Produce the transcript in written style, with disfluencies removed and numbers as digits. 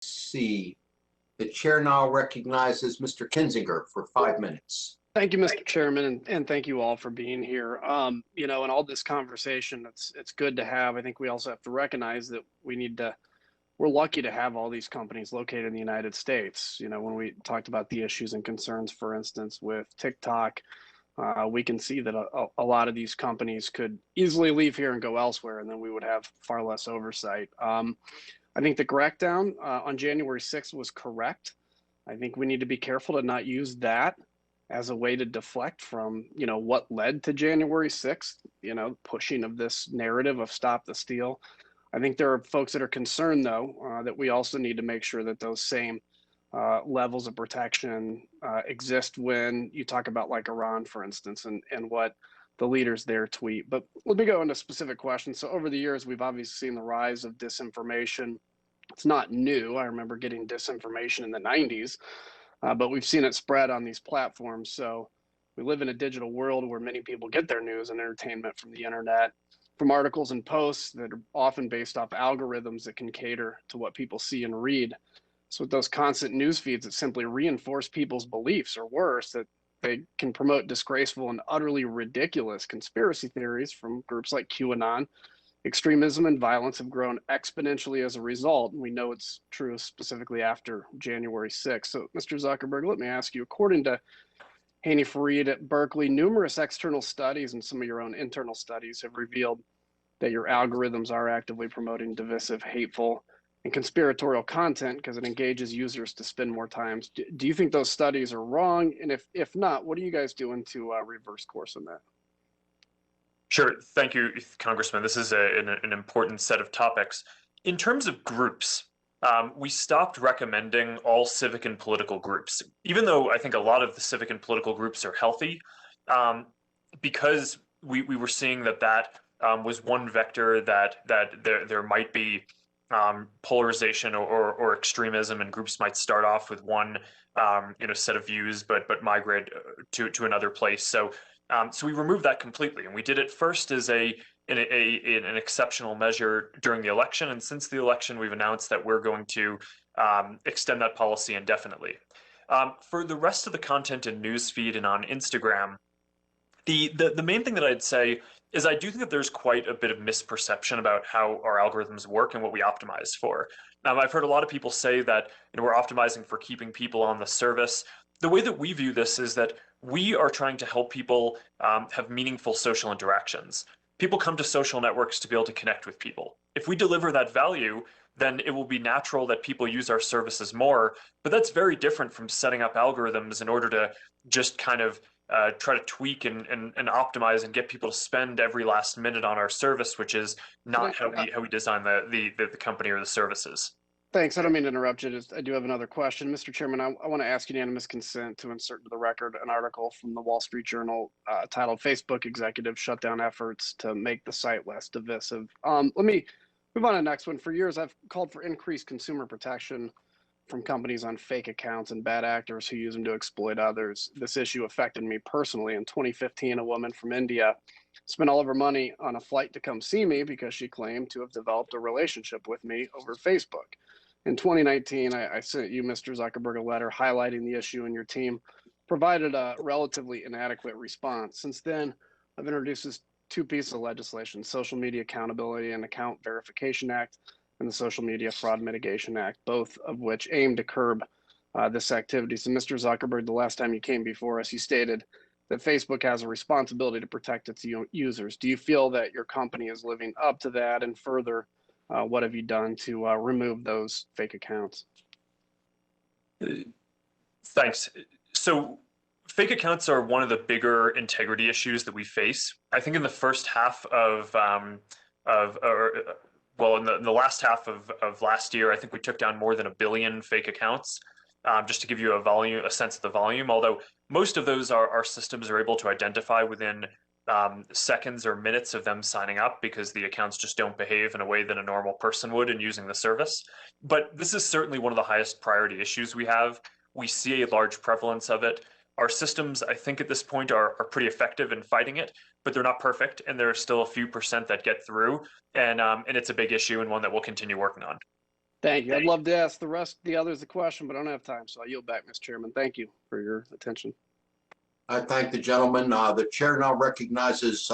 See, the chair now recognizes Mr. Kinzinger for 5 minutes. Thank you, Mr. Chairman, and thank you all for being here. In all this conversation, it's good to have. I think we also have to recognize that we're lucky to have all these companies located in the United States. When we talked about the issues and concerns, for instance, with TikTok, we can see that a lot of these companies could easily leave here and go elsewhere, and then we would have far less oversight. I think the crackdown on January 6th was correct. I think we need to be careful to not use that as a way to deflect from, what led to January 6th, pushing of this narrative of stop the steal. I think there are folks that are concerned, though, that we also need to make sure that those same levels of protection exist when you talk about like Iran, for instance, and what the leaders there tweet. But let me go into specific questions. So over the years, we've obviously seen the rise of disinformation. It's not new. I remember getting disinformation in the 90s, but we've seen it spread on these platforms. So we live in a digital world where many people get their news and entertainment from the internet, from articles and posts that are often based off algorithms that can cater to what people see and read. So with those constant news feeds that simply reinforce people's beliefs, or worse, that they can promote disgraceful and utterly ridiculous conspiracy theories from groups like QAnon. Extremism and violence have grown exponentially as a result, and we know it's true specifically after January 6th. So, Mr. Zuckerberg, let me ask you, according to Haney Fareed at Berkeley, numerous external studies and some of your own internal studies have revealed that your algorithms are actively promoting divisive, hateful, and conspiratorial content because it engages users to spend more time. Do you think those studies are wrong? And if not, what are you guys doing to reverse course on that? Sure. Thank you, Congressman. This is an important set of topics. In terms of groups, we stopped recommending all civic and political groups, even though I think a lot of the civic and political groups are healthy, because we were seeing that was one vector that there might be polarization or extremism, and groups might start off with one set of views, but migrate to another place. So we removed that completely, and we did it first as an exceptional measure during the election, and since the election, we've announced that we're going to extend that policy indefinitely. For the rest of the content in newsfeed and on Instagram, the main thing that I'd say is I do think that there's quite a bit of misperception about how our algorithms work and what we optimize for. I've heard a lot of people say that we're optimizing for keeping people on the service. The way that we view this is that we are trying to help people have meaningful social interactions. People come to social networks to be able to connect with people. If we deliver that value, then it will be natural that people use our services more. But that's very different from setting up algorithms in order to just kind of try to tweak and optimize and get people to spend every last minute on our service, which is not how we design the company or the services. Thanks. I don't mean to interrupt you. I do have another question. Mr. Chairman, I want to ask unanimous consent to insert into the record an article from the Wall Street Journal titled "Facebook Executives Shut Down Efforts to Make the Site Less Divisive." Let me move on to the next one. For years, I've called for increased consumer protection from companies on fake accounts and bad actors who use them to exploit others. This issue affected me personally. In 2015, a woman from India spent all of her money on a flight to come see me because she claimed to have developed a relationship with me over Facebook. In 2019, I sent you, Mr. Zuckerberg, a letter highlighting the issue, and your team provided a relatively inadequate response. Since then, I've introduced this two pieces of legislation: Social Media Accountability and Account Verification Act, and the Social Media Fraud Mitigation Act, both of which aim to curb this activity. So, Mr. Zuckerberg, the last time you came before us, you stated that Facebook has a responsibility to protect its users. Do you feel that your company is living up to that? And further, what have you done to remove those fake accounts? Thanks. So fake accounts are one of the bigger integrity issues that we face. I think in the first half in the last half of last year, I think we took down more than 1 billion fake accounts, just to give you a sense of the volume, although most of those our systems are able to identify within seconds or minutes of them signing up, because the accounts just don't behave in a way that a normal person would in using the service. But this is certainly one of the highest priority issues we have. We see a large prevalence of it. Our systems, I think at this point, are pretty effective in fighting it, but they're not perfect, and there are still a few percent that get through, and it's a big issue and one that we'll continue working on. Thank you. I'd love to ask the others the question, but I don't have time, so I yield back, Mr. Chairman. Thank you for your attention. I thank the gentleman. The chair now recognizes